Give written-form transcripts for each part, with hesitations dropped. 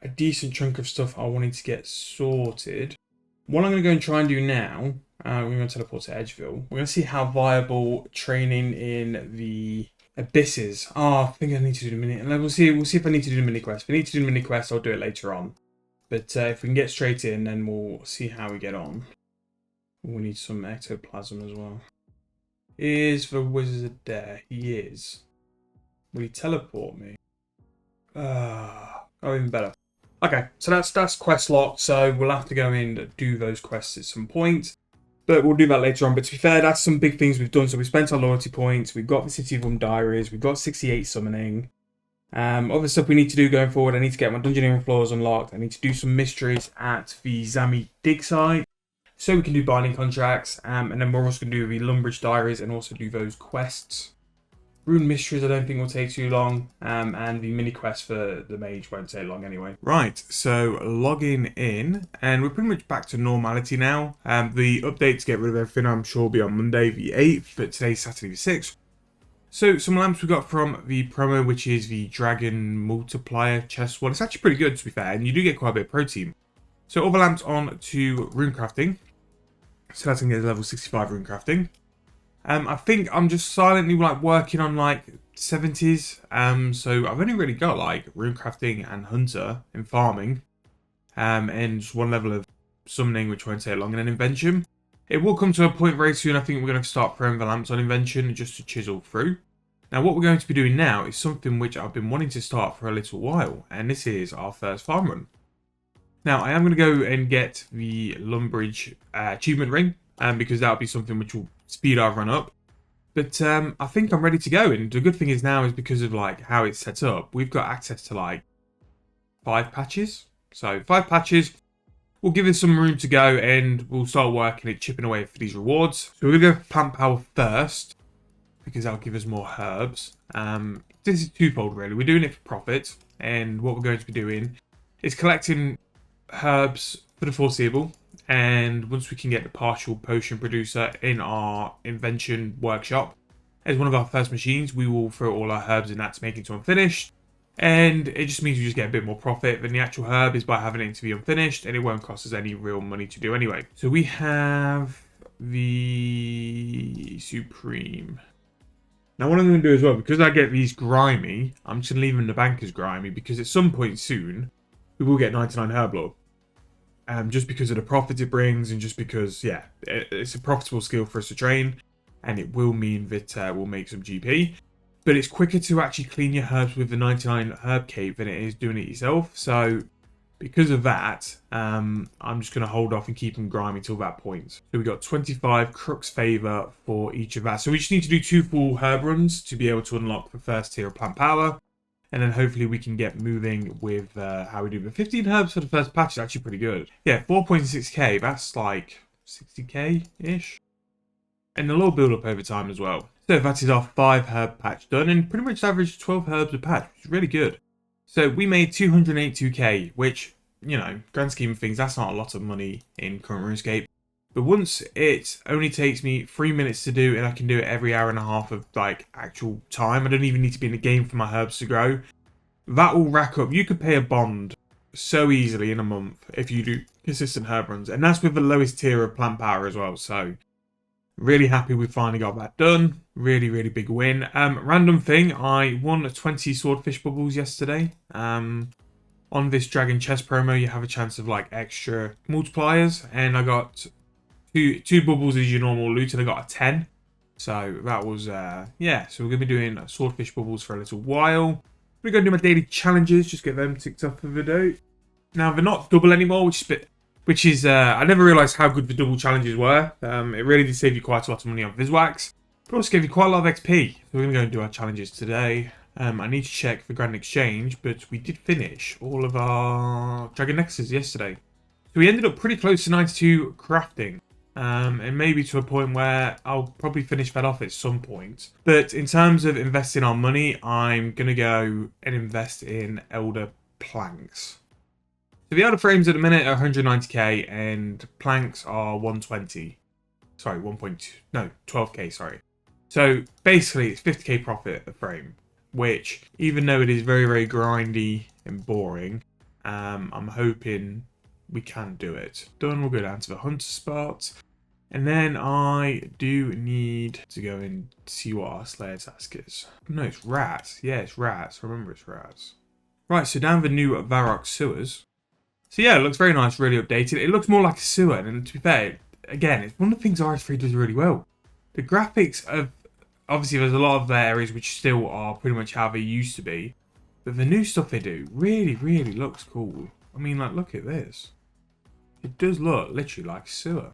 a decent chunk of stuff I wanted to get sorted. What I'm going to go and try and do now, we're going to teleport to Edgeville. We're going to see how viable training in the Abyss is. Oh, I think I need to do the mini. And we'll see if I need to do the mini quest. If I need to do the mini quest, I'll do it later on. But if we can get straight in, then we'll see how we get on. We need some ectoplasm as well. Is the wizard there? He is. Will he teleport me? Oh, even better. Okay, so that's quest locked, so we'll have to go in and do those quests at some point. But we'll do that later on. But to be fair, that's some big things we've done. So we spent our loyalty points, we've got the City of Diaries, we've got 68 summoning. Other stuff we need to do going forward, I need to get my dungeoneering floors unlocked. I need to do some mysteries at the Zami dig site, so we can do binding contracts. And then we're also going to do the Lumbridge Diaries and also do those quests. Rune Mysteries I don't think will take too long, and the mini quest for the mage won't take long anyway. Right, so logging in, and we're pretty much back to normality now. The update to get rid of everything I'm sure will be on Monday the 8th, but today's Saturday the 6th. So some lamps we got from the promo, which is the Dragon Multiplier chest one. It's actually pretty good to be fair, and you do get quite a bit of protein. So other lamps on to rune crafting. So that's going to get level 65 rune crafting. I think I'm just silently working on 70s. So I've only really got runecrafting and hunter and farming, and just one level of summoning, which won't take long, and an invention. It will come to a point very soon. I think we're going to start throwing the lamps on invention just to chisel through. Now what we're going to be doing now is something which I've been wanting to start for a little while, and this is our first farm run. Now I am going to go and get the Lumbridge achievement ring, because that'll be something which will speed our run up. But I think I'm ready to go, and the good thing is now is because of how it's set up, we've got access to 5 patches. So 5 patches will give us some room to go, and we'll start working at chipping away for these rewards. So we're going to go for plant power first, because that'll give us more herbs. This is twofold really. We're doing it for profit, and what we're going to be doing is collecting herbs for the foreseeable. And once we can get the partial potion producer in our invention workshop as one of our first machines, we will throw all our herbs in that to make it to unfinished. And it just means we just get a bit more profit than the actual herb is by having it to be unfinished, and it won't cost us any real money to do anyway. So we have the Supreme. Now what I'm going to do as well, because I get these grimy, I'm just going to leave them in the bank as grimy, because at some point soon we will get 99 herb lore. Just because of the profit it brings, and just because, yeah, it's a profitable skill for us to train, and it will mean that we'll make some GP. But it's quicker to actually clean your herbs with the 99 herb cape than it is doing it yourself. So because of that, I'm just going to hold off and keep them grimy till that point. So we got 25 Crook's Favour for each of that. So we just need to do 2 full herb runs to be able to unlock the first tier of plant power. And then hopefully we can get moving with how we do. The 15 herbs for the first patch is actually pretty good. Yeah, 4.6k, that's 60k-ish. And the lore build up over time as well. So that is our 5 herb patch done, and pretty much average 12 herbs a patch, which is really good. So we made 282k, which, grand scheme of things, that's not a lot of money in current RuneScape. But once it only takes me 3 minutes to do, and I can do it every hour and a half of actual time. I don't even need to be in the game for my herbs to grow. That will rack up. You could pay a bond so easily in a month if you do consistent herb runs. And that's with the lowest tier of plant power as well. So really happy we finally got that done. Really, really big win. Random thing, I won 20 swordfish bubbles yesterday. On this dragon chest promo, you have a chance of extra multipliers, and I got two bubbles as your normal loot, and I got a 10. So that was, yeah. So we're going to be doing swordfish bubbles for a little while. We're going to do my daily challenges, just get them ticked off for the day. Now, they're not double anymore, which is I never realised how good the double challenges were. It really did save you quite a lot of money on Viswax, but also gave you quite a lot of XP. So we're going to go and do our challenges today. I need to check the Grand Exchange, but we did finish all of our Dragon Nexuses yesterday. So we ended up pretty close to 92 crafting. And maybe to a point where I'll probably finish that off at some point. But in terms of investing our money, I'm going to go and invest in Elder Planks. So the Elder Frames at the minute are 190k, and Planks are 120. Sorry, 12k, sorry. So basically it's 50k profit a frame, which, even though it is very, very grindy and boring, I'm hoping we can do it. Done. We'll go down to the hunter spot. And then I do need to go and see what our Slayer task is. No, it's rats. Yeah, it's rats. Remember, it's rats. Right, so down the new Varrock sewers. So yeah, it looks very nice, really updated. It looks more like a sewer, and to be fair, again, it's one of the things RS3 does really well. The graphics of, obviously there's a lot of areas which still are pretty much how they used to be, but the new stuff they do really, really looks cool. I mean, like, look at this. It does look literally like a sewer.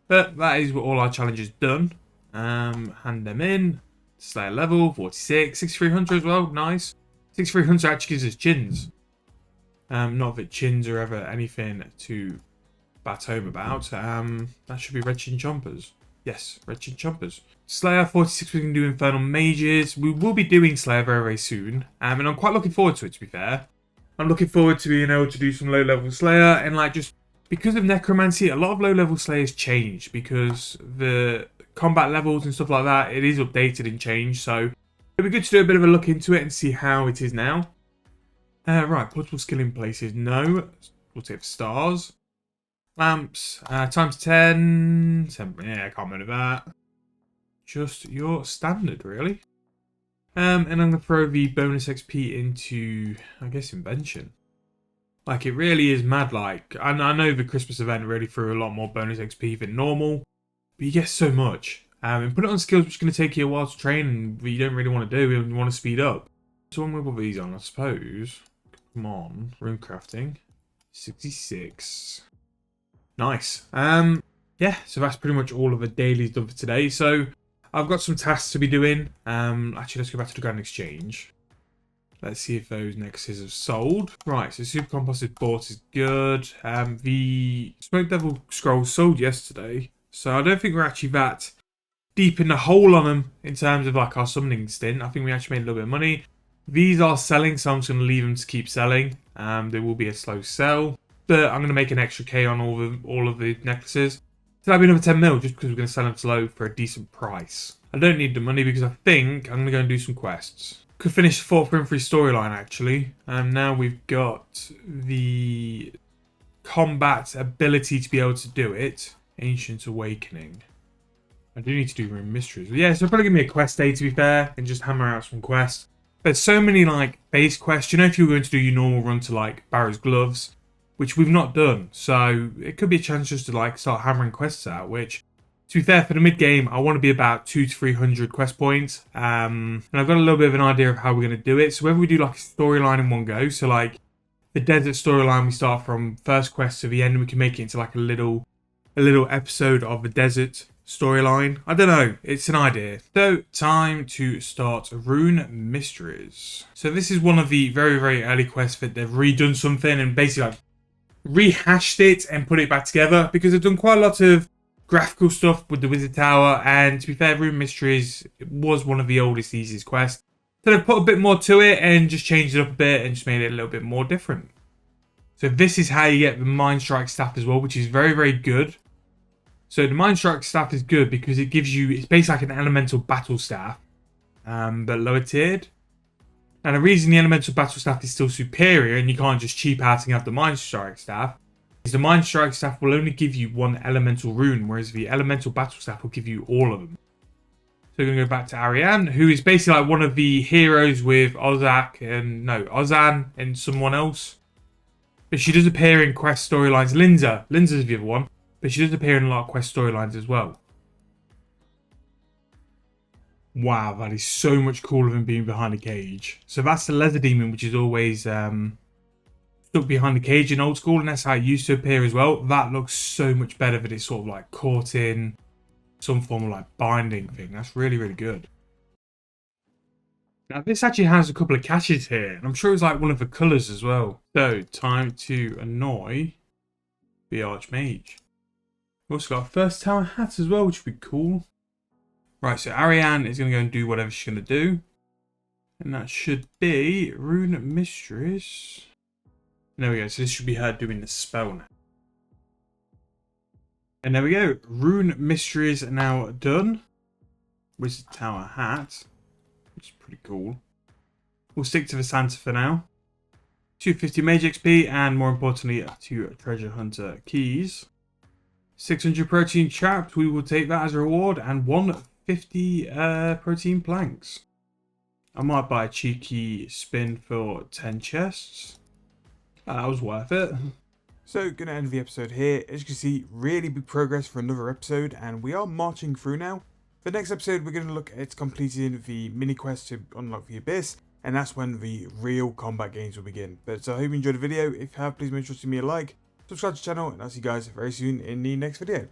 But that is what all our challenges done. Hand them in. Slayer level, 46, 6300 as well, nice. 6300 actually gives us chins. Not that chins are ever anything to bat home about. That should be red chin chompers. Yes, red chin chompers. Slayer 46 we can do Infernal Mages. We will be doing Slayer very, very soon. And I'm quite looking forward to it, to be fair. I'm looking forward to being able to do some low level Slayer. And like, just because of Necromancy, a lot of low level Slayers changed. Because the combat levels and stuff like that, it is updated and changed. So it'll be good to do a bit of a look into it and see how it is now. Right, portable skill in places, no. We'll take stars. Lamps, times 10. Yeah, I can't remember that. Just your standard, really. And I'm going to throw the bonus XP into, I guess, Invention. Like, it really is mad, like. I know the Christmas event really threw a lot more bonus XP than normal. But you get so much. And put it on skills which are going to take you a while to train and you don't really want to do and you want to speed up. So I'm going to put these on, I suppose. Come on, rune crafting, 66. Nice. Yeah, so that's pretty much all of the dailies done for today. So I've got some tasks to be doing. Actually, let's go back to the Grand Exchange. Let's see if those nexuses have sold. Right, so Super Compost is bought is good. The Smoke Devil scroll sold yesterday, so I don't think we're actually that deep in the hole on them in terms of like our summoning stint. I think we actually made a little bit of money. These are selling, so I'm just going to leave them to keep selling. There will be a slow sell, but I'm going to make an extra K on all of the necklaces. So that'll be another 10 mil just because we're going to sell them slow for a decent price. I don't need the money because I think I'm going to go and do some quests. Could finish the 4th Rim 3 storyline actually. Now we've got the combat ability to be able to do it. Ancient Awakening. I do need to do Rune Mysteries. But yeah, so probably give me a quest day to be fair and just hammer out some quests. There's so many like base quests. You know, if you were going to do your normal run to like Barrow's Gloves, which we've not done, so it could be a chance just to like start hammering quests out. Which, to be fair, for the mid game, I want to be about 200 to 300 quest points. And I've got a little bit of an idea of how we're going to do it. So whether we do like a storyline in one go, so like the desert storyline, we start from first quest to the end, and we can make it into like a little episode of the desert storyline. I don't know, it's an idea. So time to start Rune Mysteries. So this is one of the very, very early quests that they've redone something and basically like rehashed it and put it back together because they've done quite a lot of graphical stuff with the Wizard Tower, and to be fair, Rune Mysteries was one of the oldest, easiest quests. So they've put a bit more to it and just changed it up a bit and just made it a little bit more different. So this is how you get the Mind Strike staff as well, which is very, very good. So the Mind Strike staff is good because it gives you, it's basically like an elemental battle staff, but lower tiered. And the reason the elemental battle staff is still superior and you can't just cheap out and have the Mind Strike staff is the Mind Strike staff will only give you one elemental rune, whereas the elemental battle staff will give you all of them. So we're going to go back to Ariane, who is basically like one of the heroes with Ozan and someone else. But she does appear in quest storylines. Linza's the other one. But she does appear in a lot of quest storylines as well. Wow, that is so much cooler than being behind a cage. So that's the Leather Demon, which is always stuck behind the cage in old school, and that's how it used to appear as well. That looks so much better that it's sort of like caught in some form of like binding thing. That's really, really good. Now this actually has a couple of caches here, and I'm sure it's like one of the colours as well. So time to annoy the Archmage. We've also got a first tower hat as well, which would be cool. Right, so Ariane is going to go and do whatever she's going to do. And that should be Rune Mysteries. And there we go, so this should be her doing the spell now. And there we go, Rune Mysteries are now done. Wizard Tower hat, which is pretty cool. We'll stick to the Santa for now. 250 mage XP, and more importantly, 2 treasure hunter keys. 600 protein trapped, we will take that as a reward, and 150 protein planks. I might buy a cheeky spin for 10 chests. That was worth it. So, gonna end the episode here. As you can see, really big progress for another episode, and we are marching through now. For the next episode, we're gonna look at completing the mini quest to unlock the abyss, and that's when the real combat games will begin. But so I hope you enjoyed the video. If you have, please make sure to give me a like, subscribe to the channel, and I'll see you guys very soon in the next video.